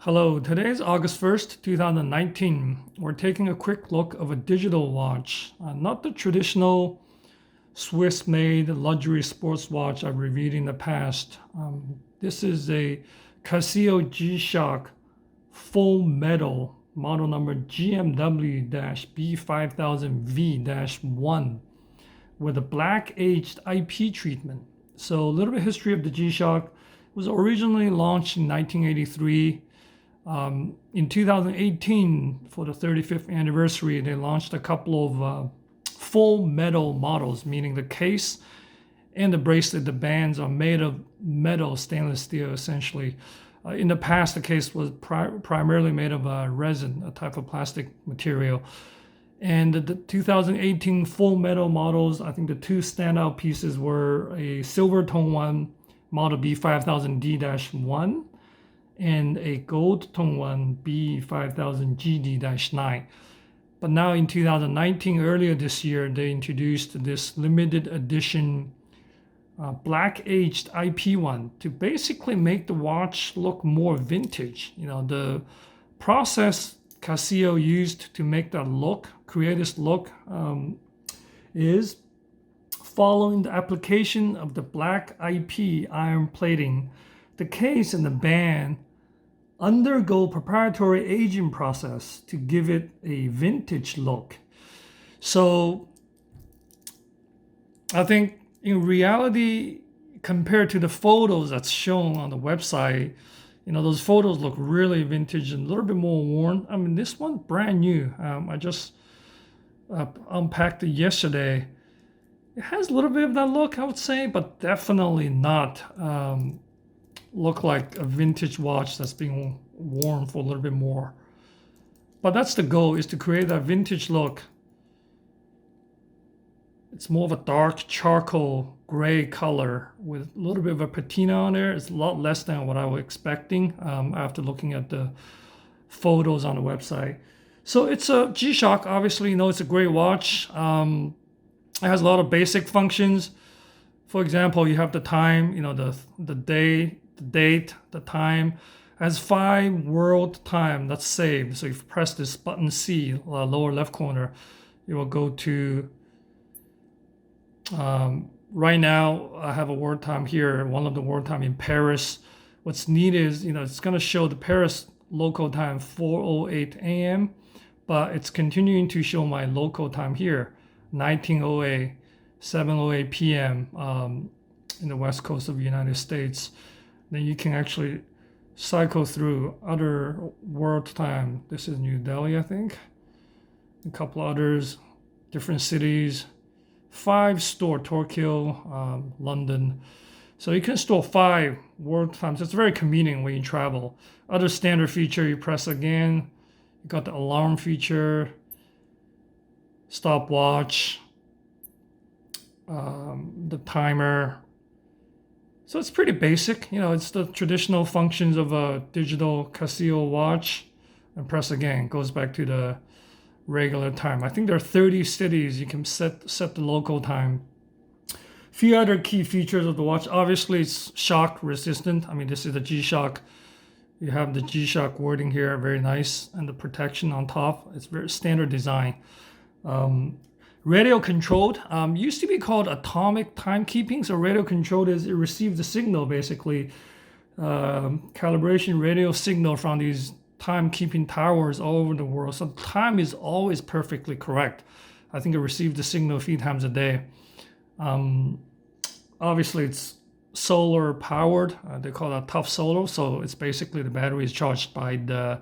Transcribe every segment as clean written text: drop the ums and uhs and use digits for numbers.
Hello, today is August 1st, 2019. We're taking a quick look of a digital watch, not the traditional Swiss-made luxury sports watch I've reviewed in the past. This is a Casio G-Shock full metal model number GMW-B5000V-1 with a black aged IP treatment. So a little bit of history of the G-Shock. It was originally launched in 1983. In 2018, for the 35th anniversary, they launched a couple of full metal models, meaning the case and the bracelet, the bands are made of metal, stainless steel, essentially. In the past, the case was primarily made of resin, a type of plastic material. And the 2018 full metal models, I think the two standout pieces were a silver tone one, model B5000D-1, and a gold tone one, B5000GD-9. But now in 2019, earlier this year, they introduced this limited edition black aged IP one to basically make the watch look more vintage. You know, the process Casio used to make that look, create this look, is following the application of the black IP iron plating. The case and the band undergo proprietary aging process to give it a vintage look. So I think in reality, compared to the photos that's shown on the website, you know, those photos look really vintage and a little bit more worn. I mean, this one's brand new. I just unpacked it yesterday. It has a little bit of that look, I would say, but definitely not look like a vintage watch that's being worn for a little bit more. But that's the goal, is to create that vintage look. It's more of a dark charcoal gray color with a little bit of a patina on there. It's a lot less than what I was expecting after looking at the photos on the website. So it's a G-Shock. Obviously, you know, it's a great watch. It has a lot of basic functions. For example, you have the time, you know, the day, the date, the time. It has 5 world time that's saved. So if you press this button C, lower left corner, it will go to, right now I have a world time here, one of the world time in Paris. What's neat is, you know, it's going to show the Paris local time 4:08 a.m., but it's continuing to show my local time here, 19:08, 7:08 p.m. In the west coast of the United States. Then you can actually cycle through other world time. This is New Delhi, I think. A couple others, different cities. 5 store, Tokyo, London. So you can store 5 world times. It's very convenient when you travel. Other standard feature, you press again. You got the alarm feature, stopwatch, the timer. So it's pretty basic. You know, it's the traditional functions of a digital Casio watch. And press again, goes back to the regular time. I think there are 30 cities you can set the local time. A few other key features of the watch. Obviously, it's shock resistant. I mean, this is the G-Shock. You have the G-Shock wording here, very nice, and the protection on top. It's very standard design. Radio controlled, used to be called atomic timekeeping. So radio controlled is it receives the signal, basically, calibration radio signal from these timekeeping towers all over the world. So time is always perfectly correct. I think it receives the signal a few times a day. Obviously, it's solar powered. They call that tough solar. So it's basically the battery is charged by the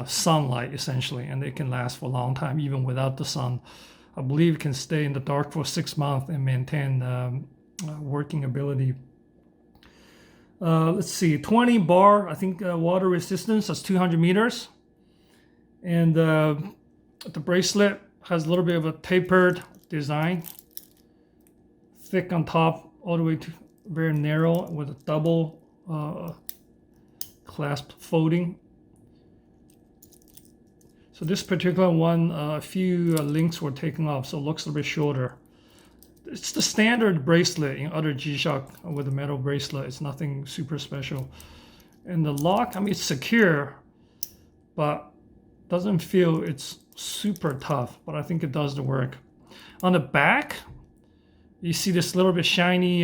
sunlight, essentially, and it can last for a long time even without the sun. I believe it can stay in the dark for 6 months and maintain working ability. Let's see, 20 bar, I think, water resistance. That's 200 meters. And the bracelet has a little bit of a tapered design, thick on top, all the way to very narrow with a double clasp folding. So this particular one, a few links were taken off, so it looks a little bit shorter. It's the standard bracelet in other G-Shock with a metal bracelet. It's nothing super special. And the lock, I mean, it's secure, but doesn't feel it's super tough, but I think it does the work. On the back, you see this little bit shiny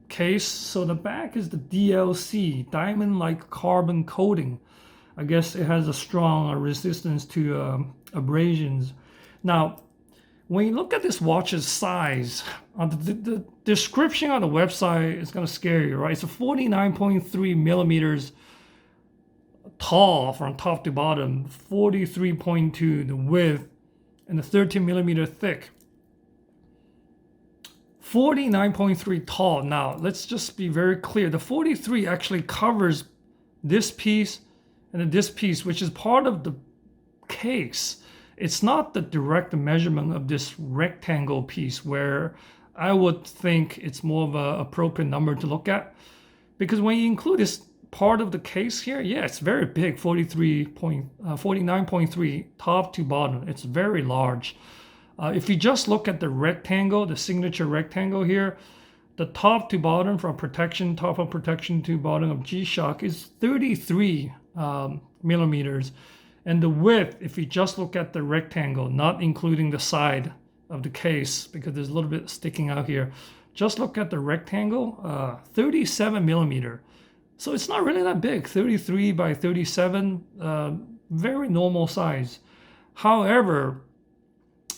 case. So the back is the DLC, diamond-like carbon coating. I guess it has a strong resistance to abrasions. Now, when you look at this watch's size, the description on the website is going to scare you, right? It's a 49.3 millimeters tall from top to bottom, 43.2 the width, and the 13 millimeter thick. 49.3 tall. Now, let's just be very clear. The 43 actually covers this piece and then this piece, which is part of the case. It's not the direct measurement of this rectangle piece where I would think it's more of an appropriate number to look at. Because when you include this part of the case here, yeah, it's very big, 49.3 top to bottom. It's very large. If you just look at the rectangle, the signature rectangle here, the top to bottom from protection, top of protection to bottom of G-Shock is 33 millimeters. And the width, if you just look at the rectangle, not including the side of the case, because there's a little bit sticking out here, just look at the rectangle, 37 millimeter. So it's not really that big, 33 by 37, very normal size. However,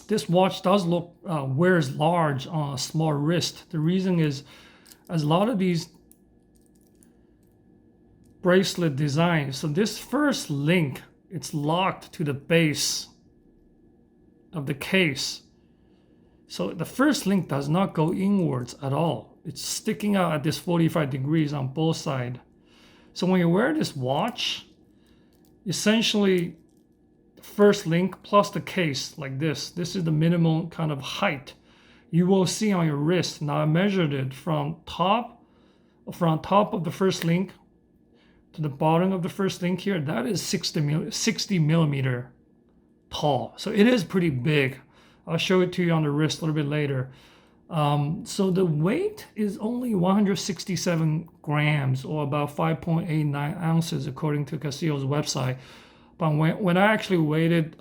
this watch does look, wears large on a small wrist. The reason is, as a lot of these bracelet designs, so this first link, it's locked to the base of the case. So the first link does not go inwards at all. It's sticking out at this 45 degrees on both sides. So when you wear this watch, essentially first link plus the case like this is the minimum kind of height you will see on your wrist. Now I measured it from top of the first link to the bottom of the first link here. That is 60 millimeter tall. So it is pretty big. I'll show it to you on the wrist a little bit later. So the weight is only 167 grams or about 5.89 ounces according to Casio's website. But when I actually weighed it,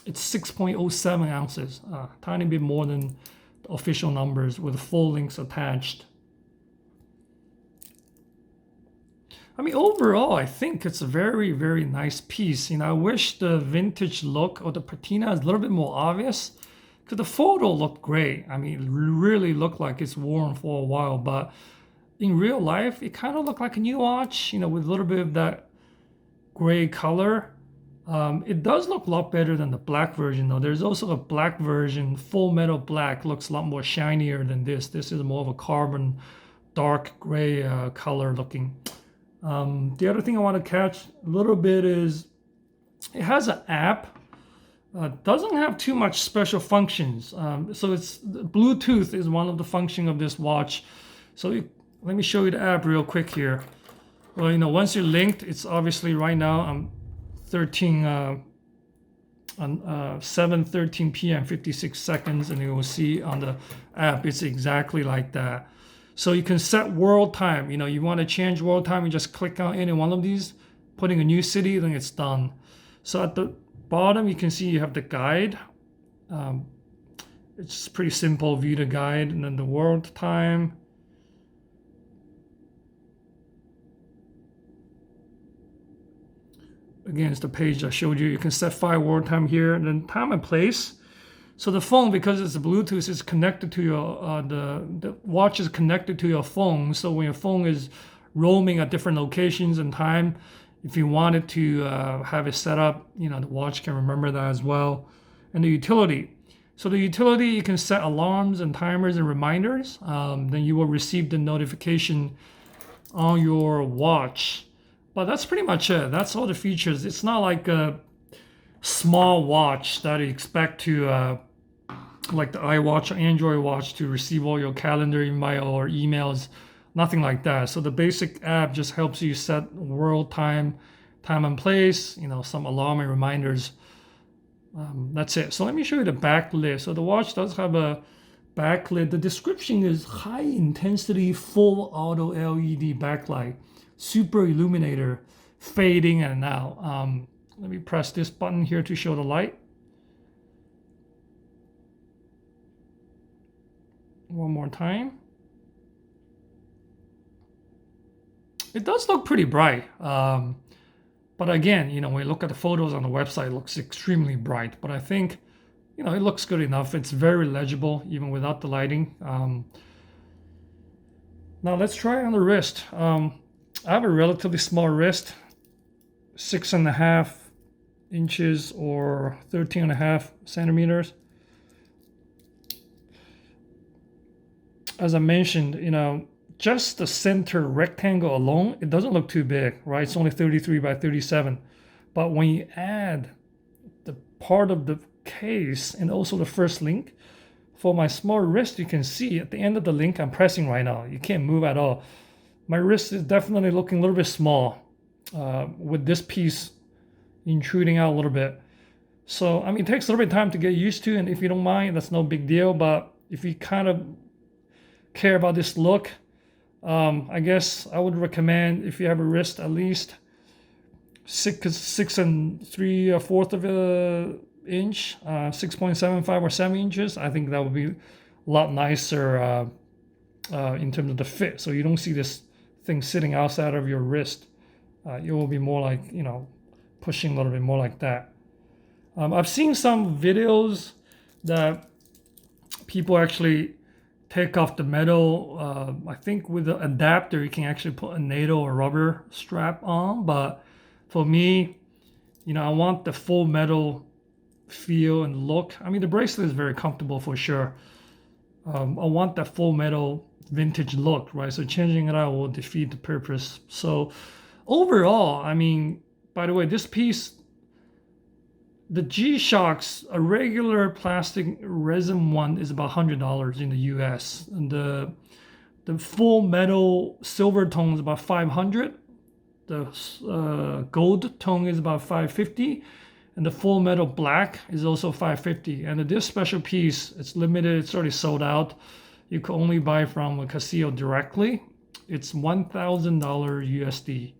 it's 6.07 ounces, tiny bit more than the official numbers with full links attached. I mean, overall, I think it's a very, very nice piece. You know, I wish the vintage look or the patina is a little bit more obvious, because the photo looked great. I mean, it really looked like it's worn for a while, but in real life, it kind of looked like a new watch, you know, with a little bit of that gray color. It does look a lot better than the black version, though. There's also a black version, full metal black, looks a lot more shinier than this. This is more of a carbon, dark gray color looking. The other thing I want to catch a little bit is it has an app. Doesn't have too much special functions. So it's Bluetooth is one of the functions of this watch. So let me show you the app real quick here. Well, you know, once you're linked, it's obviously right now I'm 7:13 p.m. 56 seconds, and you will see on the app it's exactly like that. So you can set world time. You know, you want to change world time, you just click on any one of these, putting a new city, then it's done. So at the bottom you can see you have the guide. It's pretty simple, view the guide, and then the world time. Again, it's the page I showed you. You can set 5 world time here, and then time and place. So the phone, because it's a Bluetooth, is connected to your, the watch is connected to your phone. So when your phone is roaming at different locations and time, if you wanted to have it set up, you know, the watch can remember that as well. And the utility. So the utility, you can set alarms and timers and reminders. Then you will receive the notification on your watch. But that's pretty much it. That's all the features. It's not like a small watch that you expect to, like the iWatch or Android watch, to receive all your calendar email or emails. Nothing like that. So the basic app just helps you set world time, time and place, you know, some alarm and reminders. That's it. So let me show you the backlit. So the watch does have a backlit. The description is high intensity full auto LED backlight. super illuminator fading in and out. Let me press this button here to show the light. One more time. It does look pretty bright. But again, you know, when you look at the photos on the website, it looks extremely bright. But I think, you know, it looks good enough. It's very legible, even without the lighting. Now let's try on the wrist. I have a relatively small wrist, 6.5 inches or 13.5 centimeters. As I mentioned, you know, just the center rectangle alone, it doesn't look too big, right? It's only 33 by 37. But when you add the part of the case and also the first link, for my small wrist, you can see at the end of the link I'm pressing right now, you can't move at all. My wrist is definitely looking a little bit small with this piece intruding out a little bit. So, I mean, it takes a little bit of time to get used to, and if you don't mind, that's no big deal. But if you kind of care about this look, I guess I would recommend, if you have a wrist at least 6 3/4 of an inch, 6.75 or 7 inches, I think that would be a lot nicer in terms of the fit. So you don't see this thing sitting outside of your wrist. It will be more like, you know, pushing a little bit more like that. I've seen some videos that people actually take off the metal. I think with the adapter you can actually put a NATO or rubber strap on, but for me, you know, I want the full metal feel and look. I mean, the bracelet is very comfortable for sure. I want that full metal vintage look, right? So changing it out will defeat the purpose. So overall, I mean, by the way, this piece, the G-Shock's, a regular plastic resin one is about $100 in the US. And the full metal silver tone is about $500. The gold tone is about $550. And the full metal black is also $550. And this special piece, it's limited, it's already sold out. You can only buy from a Casio directly. It's $1,000 USD.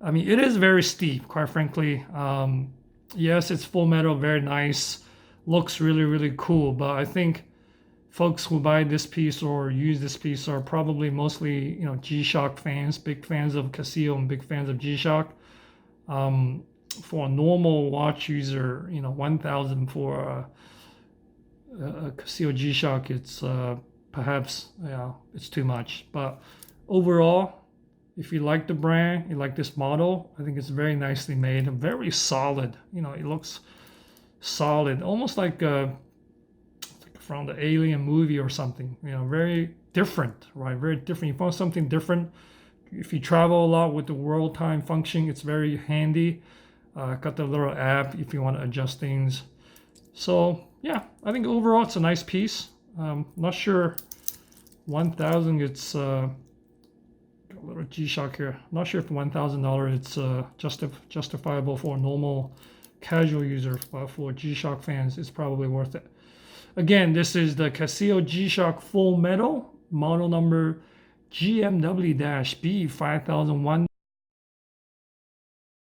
I mean, it is very steep, quite frankly. Yes, it's full metal, very nice, looks really, really cool. But I think folks who buy this piece or use this piece are probably mostly, you know, G-Shock fans, big fans of Casio and big fans of G-Shock. For a normal watch user, you know, 1,000 for a Casio G-Shock, it's perhaps, yeah, it's too much. But overall, if you like the brand, you like this model, I think it's very nicely made, very solid. You know, it looks solid, almost like from the Alien movie or something. You know, very different, right? Very different. You found something different. If you travel a lot with the world time function, it's very handy. Got the little app if you want to adjust things. So yeah, I think overall it's a nice piece. Not sure 1,000. It's a little G-Shock here. Not sure if $1,000 it's justifiable for a normal casual user, but for G-Shock fans, it's probably worth it. Again, this is the Casio G-Shock Full Metal, model number GMW-B5000V-1.